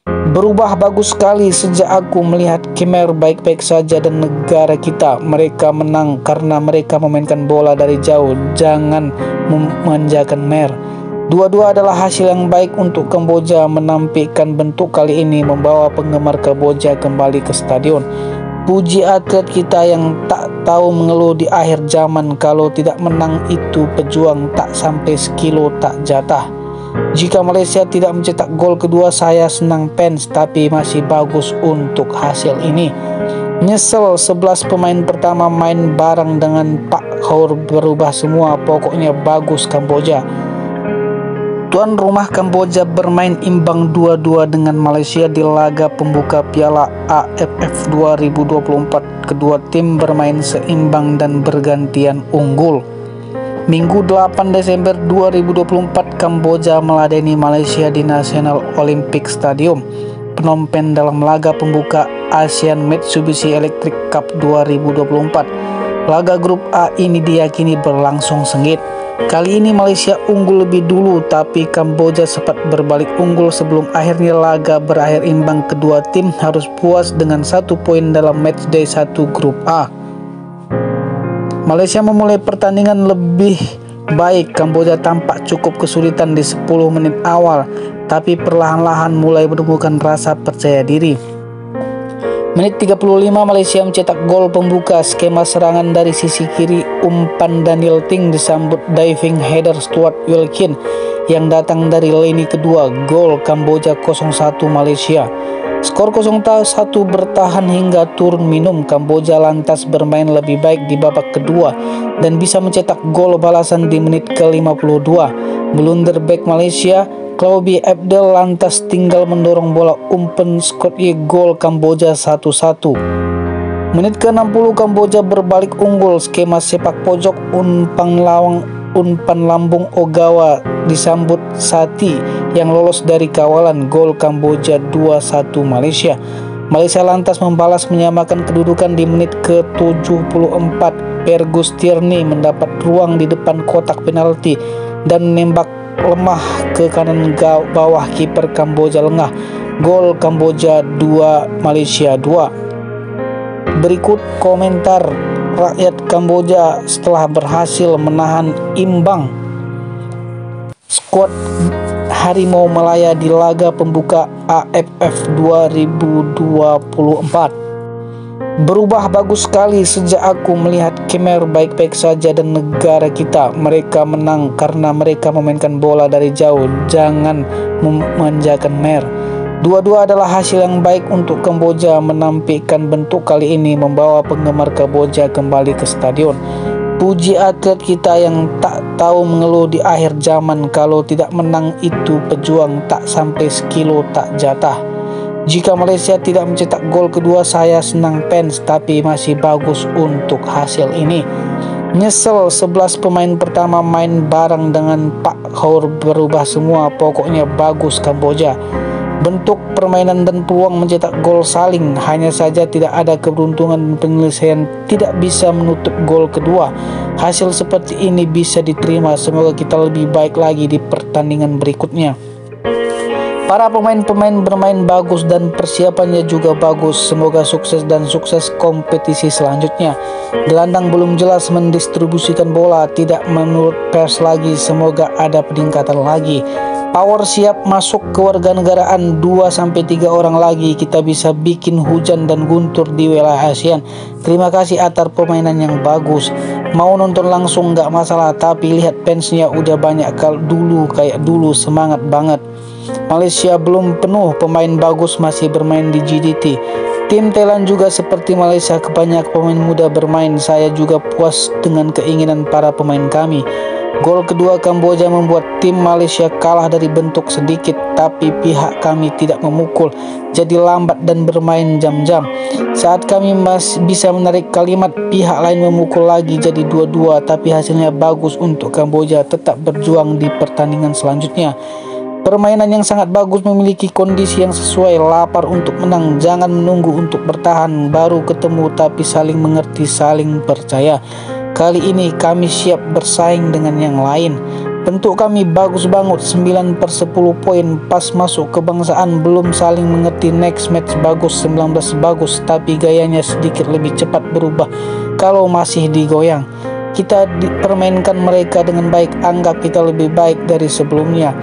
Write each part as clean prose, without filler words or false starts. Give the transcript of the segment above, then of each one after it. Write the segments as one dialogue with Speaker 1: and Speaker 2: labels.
Speaker 1: Berubah bagus sekali sejak aku melihat Khmer baik-baik saja dan negara kita. Mereka menang karena mereka memainkan bola dari jauh, jangan memanjakan Khmer. Dua-dua adalah hasil yang baik untuk Kamboja. Menampilkan bentuk kali ini membawa penggemar Kamboja kembali ke stadion. Puji atlet kita yang tak tahu mengeluh di akhir zaman. Kalau tidak menang itu pejuang, tak sampai sekilo tak jatah. Jika Malaysia tidak mencetak gol kedua, saya senang fans, tapi masih bagus untuk hasil ini. Nyesel 11 pemain pertama main bareng dengan Pak Kaur berubah semua. Pokoknya bagus Kamboja. Tuan rumah Kamboja bermain imbang 2-2 dengan Malaysia di laga pembuka Piala AFF 2024. Kedua tim bermain seimbang dan bergantian unggul. Minggu 8 Desember 2024, Kamboja meladeni Malaysia di National Olympic Stadium, Phnom Penh dalam laga pembuka ASEAN Mitsubishi Electric Cup 2024. Laga grup A ini diyakini berlangsung sengit. Kali ini Malaysia unggul lebih dulu, tapi Kamboja sempat berbalik unggul sebelum akhirnya laga berakhir imbang. Kedua tim harus puas dengan 1 poin dalam matchday 1 grup A. Malaysia memulai pertandingan lebih baik. Kamboja tampak cukup kesulitan di 10 menit awal, tapi perlahan-lahan mulai menemukan rasa percaya diri. Menit 35 Malaysia mencetak gol pembuka. Skema serangan dari sisi kiri, umpan Daniel Ting disambut diving header Stuart Wilkin yang datang dari lini kedua. Gol Kamboja 0-1 Malaysia. Skor 0-1 bertahan hingga turun minum. Kamboja lantas bermain lebih baik di babak kedua dan bisa mencetak gol balasan di menit ke-52. Blunder back Malaysia, Clauby Abdel lantas tinggal mendorong bola umpan Scott Ye. Gol Kamboja 1-1. Menit ke-60 Kamboja berbalik unggul. Skema sepak pojok, umpan lambung Ogawa disambut Sati yang lolos dari kawalan. Gol Kamboja 2-1 Malaysia. Malaysia lantas membalas menyamakan kedudukan di menit ke-74. Fergus Tierney mendapat ruang di depan kotak penalti dan menembak lemah ke kanan bawah kiper Kamboja lengah. Gol Kamboja 2 Malaysia 2. Berikut komentar rakyat Kamboja setelah berhasil menahan imbang skuad Harimau Malaya di laga pembuka AFF 2024. Berubah bagus sekali sejak aku melihat Khmer baik-baik saja dan negara kita. Mereka menang karena mereka memainkan bola dari jauh, jangan memanjakan Khmer. Dua-dua adalah hasil yang baik untuk Kamboja. Menampilkan bentuk kali ini membawa penggemar Kamboja kembali ke stadion. Puji atlet kita yang tak tahu mengeluh di akhir zaman. Kalau tidak menang itu pejuang, tak sampai sekilo tak jatah. Jika Malaysia tidak mencetak gol kedua, saya senang fans, tapi masih bagus untuk hasil ini. Nyesel 11 pemain pertama main bareng dengan Pak Kaur berubah semua. Pokoknya bagus Kamboja. Bentuk permainan dan peluang mencetak gol saling, hanya saja tidak ada keberuntungan dan penyelesaian tidak bisa menutup gol kedua. Hasil seperti ini bisa diterima. Semoga kita lebih baik lagi di pertandingan berikutnya. Para pemain-pemain bermain bagus dan persiapannya juga bagus. Semoga sukses dan sukses kompetisi selanjutnya. Gelandang belum jelas mendistribusikan bola, tidak menurut pers lagi. Semoga ada peningkatan lagi. Power siap masuk kewarganegaraan 2-3 orang lagi. Kita bisa bikin hujan dan guntur di wilayah ASEAN. Terima kasih atas permainan yang bagus. Mau nonton langsung nggak masalah, tapi lihat fansnya udah banyak kayak dulu. Semangat banget. Malaysia belum penuh, pemain bagus masih bermain di GDT. Tim Thailand juga seperti Malaysia, kebanyakan pemain muda bermain. Saya juga puas dengan keinginan para pemain kami. Gol kedua Kamboja membuat tim Malaysia kalah dari bentuk sedikit, tapi pihak kami tidak memukul, jadi lambat dan bermain jam-jam. Saat kami masih bisa menarik kalimat, pihak lain memukul lagi, jadi 2-2, tapi hasilnya bagus untuk Kamboja tetap berjuang di pertandingan selanjutnya. Permainan yang sangat bagus, memiliki kondisi yang sesuai, lapar untuk menang, jangan menunggu untuk bertahan, baru ketemu tapi saling mengerti, saling percaya. Kali ini kami siap bersaing dengan yang lain. Bentuk kami bagus banget, 9/10 poin. Pas masuk kebangsaan belum saling mengerti. Next match bagus, 19 bagus, tapi gayanya sedikit lebih cepat berubah kalau masih digoyang. Kita dipermainkan mereka dengan baik, anggap kita lebih baik dari sebelumnya.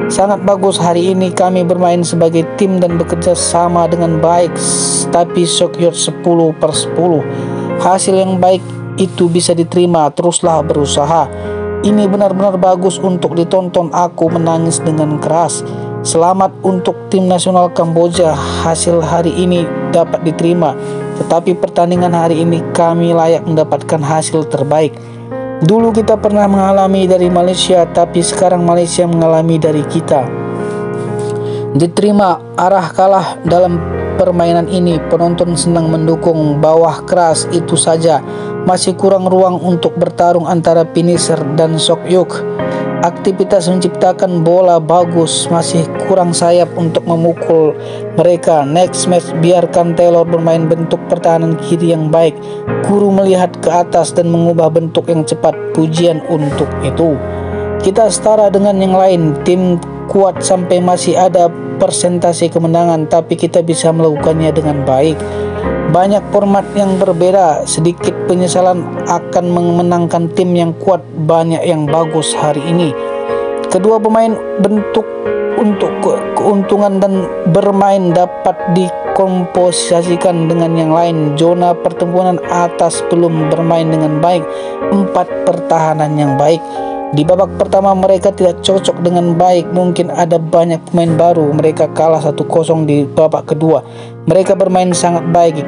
Speaker 1: Sangat bagus hari ini kami bermain sebagai tim dan bekerja sama dengan baik, tapi Shokyot 10/10. Hasil yang baik itu bisa diterima, teruslah berusaha. Ini benar-benar bagus untuk ditonton, aku menangis dengan keras. Selamat untuk tim nasional Kamboja, hasil hari ini dapat diterima. Tetapi pertandingan hari ini kami layak mendapatkan hasil terbaik. Dulu kita pernah mengalami dari Malaysia, tapi sekarang Malaysia mengalami dari kita. Diterima arah kalah dalam permainan ini, penonton senang mendukung, bawah keras itu saja. Masih kurang ruang untuk bertarung antara finisher dan Shokyuk. Aktivitas menciptakan bola bagus, masih kurang sayap untuk memukul mereka. Next match biarkan Taylor bermain bentuk pertahanan kiri yang baik. Guru melihat ke atas dan mengubah bentuk yang cepat, pujian untuk itu. Kita setara dengan yang lain, tim kuat sampai masih ada persentase kemenangan, tapi kita bisa melakukannya dengan baik. Banyak format yang berbeda, sedikit penyesalan akan memenangkan tim yang kuat, banyak yang bagus hari ini. Kedua pemain bentuk untuk keuntungan dan bermain dapat dikomposisikan dengan yang lain. Zona pertempuran atas belum bermain dengan baik, 4 pertahanan yang baik. Di babak pertama mereka tidak cocok dengan baik, mungkin ada banyak pemain baru. Mereka kalah 1-0 di babak kedua. Mereka bermain sangat baik,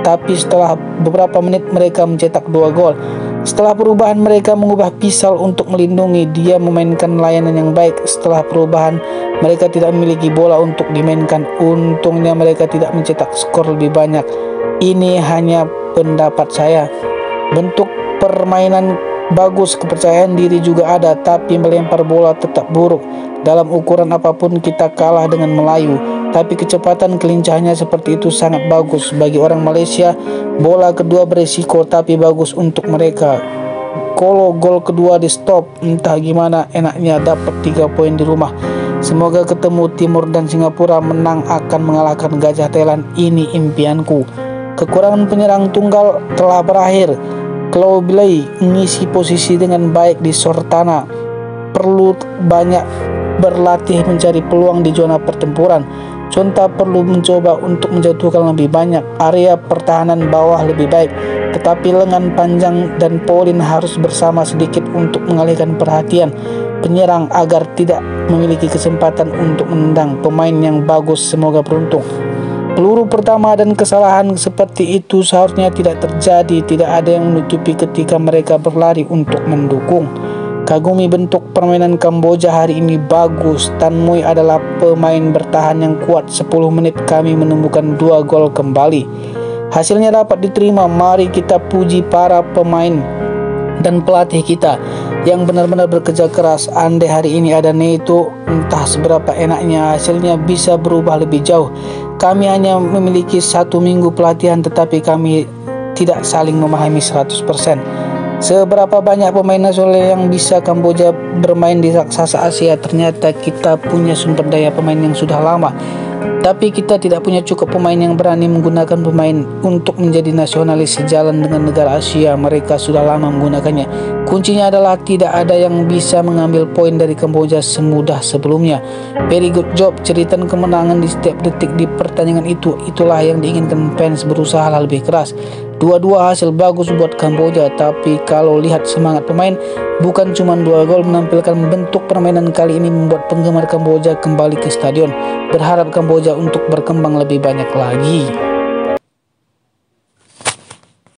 Speaker 1: tapi setelah beberapa menit mereka mencetak 2 gol. Setelah perubahan mereka mengubah Pisal untuk melindungi, dia memainkan layanan yang baik. Setelah perubahan mereka tidak memiliki bola untuk dimainkan, untungnya mereka tidak mencetak skor lebih banyak. Ini hanya pendapat saya. Bentuk permainan bagus, kepercayaan diri juga ada, tapi melempar bola tetap buruk. Dalam ukuran apapun kita kalah dengan Melayu, tapi kecepatan kelincahannya seperti itu sangat bagus. Bagi orang Malaysia, bola kedua beresiko tapi bagus untuk mereka. Kalau gol kedua di stop, entah gimana enaknya dapat 3 poin di rumah. Semoga ketemu Timur dan Singapura menang akan mengalahkan Gajah Thailand, ini impianku. Kekurangan penyerang tunggal telah berakhir. Kalau Bilai mengisi posisi dengan baik di Sortana, perlu banyak berlatih mencari peluang di zona pertempuran. Contoh perlu mencoba untuk menjatuhkan lebih banyak, area pertahanan bawah lebih baik, tetapi lengan panjang dan Pauline harus bersama sedikit untuk mengalihkan perhatian penyerang agar tidak memiliki kesempatan untuk menendang pemain yang bagus. Semoga beruntung. Peluru pertama dan kesalahan seperti itu seharusnya tidak terjadi. Tidak ada yang menutupi ketika mereka berlari untuk mendukung. Kagumi bentuk permainan Kamboja hari ini bagus. Tan Mui adalah pemain bertahan yang kuat. 10 menit kami menemukan 2 gol kembali. Hasilnya dapat diterima. Mari kita puji para pemain dan pelatih kita yang benar-benar bekerja keras. Andai hari ini ada Neto, entah seberapa enaknya hasilnya bisa berubah lebih jauh. Kami hanya memiliki 1 minggu pelatihan, tetapi kami tidak saling memahami 100%. Seberapa banyak pemain nasional yang bisa Kamboja bermain di raksasa Asia? Ternyata kita punya sumber daya pemain yang sudah lama, tapi kita tidak punya cukup pemain yang berani menggunakan pemain untuk menjadi nasionalis sejalan dengan negara Asia. Mereka sudah lama menggunakannya. Kuncinya adalah tidak ada yang bisa mengambil poin dari Kamboja semudah sebelumnya. Very good job. Cerita kemenangan di setiap detik di pertandingan itu, itulah yang diinginkan fans. Berusaha lebih keras. Dua-dua hasil bagus buat Kamboja, tapi kalau lihat semangat pemain, bukan cuma 2 gol menampilkan bentuk permainan kali ini membuat penggemar Kamboja kembali ke stadion. Berharap Kamboja untuk berkembang lebih banyak lagi.